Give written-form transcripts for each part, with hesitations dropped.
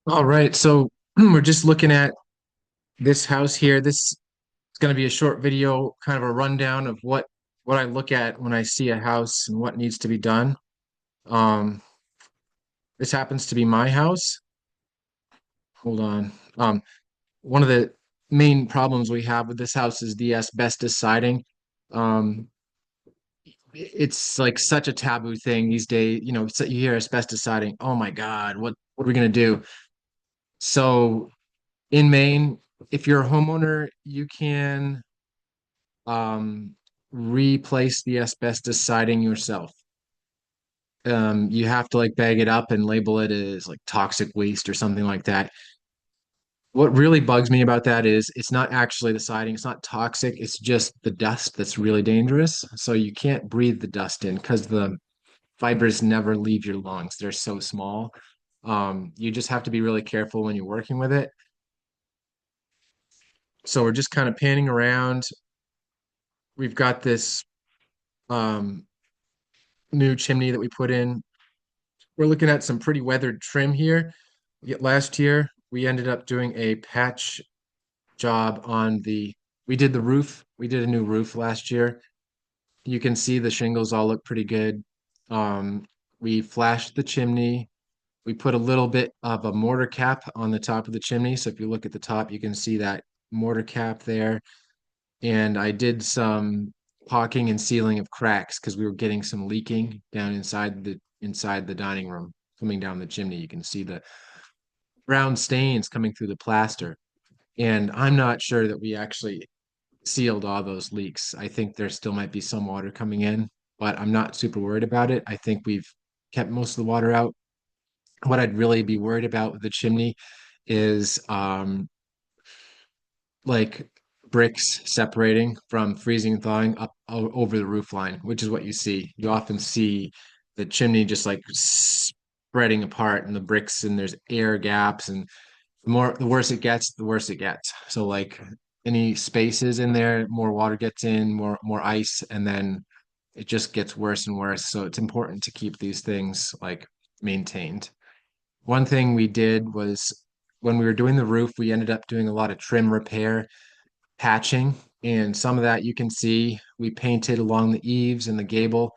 All right, so we're just looking at this house here. This is going to be a short video, kind of a rundown of what I look at when I see a house and what needs to be done. Um, this happens to be my house. Hold on. One of the main problems we have with this house is the asbestos siding. Um, it's like such a taboo thing these days. So you hear asbestos siding. Oh my God, what are we gonna do? So in Maine, if you're a homeowner, you can um, replace the asbestos siding yourself. You have to like bag it up and label it as like toxic waste or something like that. What really bugs me about that is it's not actually the siding, it's not toxic, it's just the dust that's really dangerous. So you can't breathe the dust in because the fibers never leave your lungs. They're so small. You just have to be really careful when you're working with it. So we're just kind of panning around. We've got this um, new chimney that we put in. We're looking at some pretty weathered trim here. Yet last year, we ended up doing a patch job on we did the roof. We did a new roof last year. You can see the shingles all look pretty good. Um, we flashed the chimney. We put a little bit of a mortar cap on the top of the chimney. So if you look at the top, you can see that mortar cap there. And I did some caulking and sealing of cracks because we were getting some leaking down inside the dining room coming down the chimney. You can see the brown stains coming through the plaster. And I'm not sure that we actually sealed all those leaks. I think there still might be some water coming in, but I'm not super worried about it. I think we've kept most of the water out. What I'd really be worried about with the chimney is like bricks separating from freezing and thawing up over the roof line, which is what you see. You often see the chimney just like spreading apart and the bricks and there's air gaps and the worse it gets, the worse it gets. So like any spaces in there, more water gets in, more ice, and then it just gets worse and worse. So it's important to keep these things like maintained. One thing we did was when we were doing the roof, we ended up doing a lot of trim repair, patching, and some of that you can see we painted along the eaves and the gable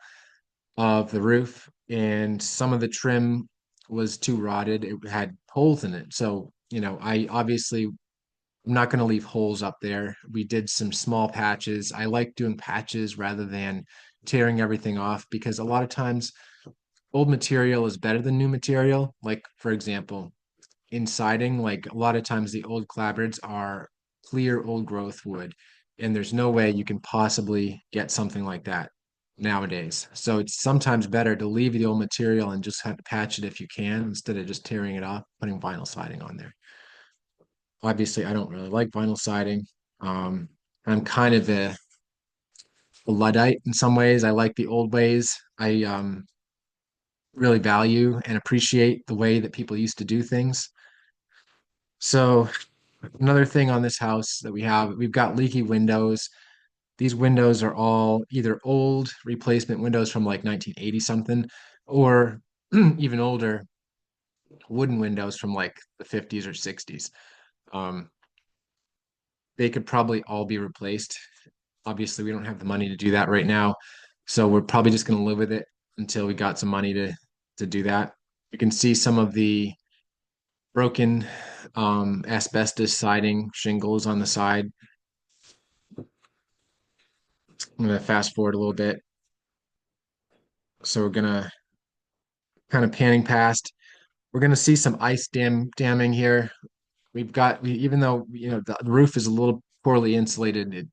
of the roof, and some of the trim was too rotted. It had holes in it. So, I obviously I'm not going to leave holes up there. We did some small patches. I like doing patches rather than tearing everything off because a lot of times old material is better than new material. Like, for example, in siding, like a lot of times the old clapboards are clear old growth wood, and there's no way you can possibly get something like that nowadays. So it's sometimes better to leave the old material and just have to patch it if you can instead of just tearing it off, putting vinyl siding on there. Obviously, I don't really like vinyl siding. Um, I'm kind of a Luddite in some ways. I like the old ways. I really value and appreciate the way that people used to do things. So another thing on this house that we've got leaky windows. These windows are all either old replacement windows from like 1980 something, or even older wooden windows from like the 50s or 60s. Um, they could probably all be replaced. Obviously, we don't have the money to do that right now, so we're probably just going to live with it until we got some money to do that. You can see some of the broken asbestos siding shingles on the side. I'm gonna fast forward a little bit. So we're gonna kind of panning past. We're gonna see some ice damming here. Even though the roof is a little poorly insulated, it'd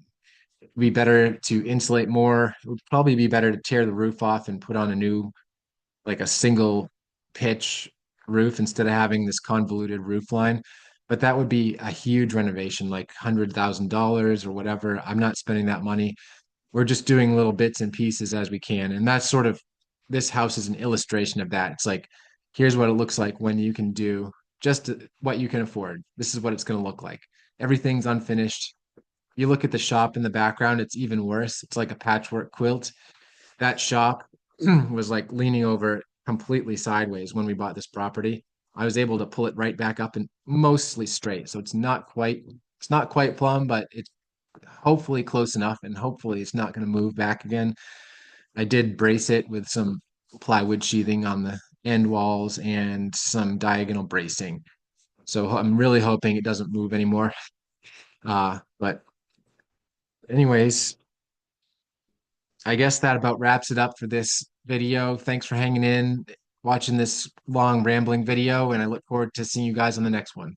be better to insulate more. It would probably be better to tear the roof off and put on a new, like a single pitch roof instead of having this convoluted roof line. But that would be a huge renovation, like $100,000 or whatever. I'm not spending that money. We're just doing little bits and pieces as we can. And that's sort of this house is an illustration of that. It's like, here's what it looks like when you can do just what you can afford. This is what it's going to look like. Everything's unfinished. You look at the shop in the background, it's even worse. It's like a patchwork quilt. That shop was like leaning over completely sideways when we bought this property. I was able to pull it right back up and mostly straight. So it's not quite plumb, but it's hopefully close enough, and hopefully it's not going to move back again. I did brace it with some plywood sheathing on the end walls and some diagonal bracing. So I'm really hoping it doesn't move anymore. But anyways, I guess that about wraps it up for this video. Thanks for hanging in, watching this long rambling video, and I look forward to seeing you guys on the next one.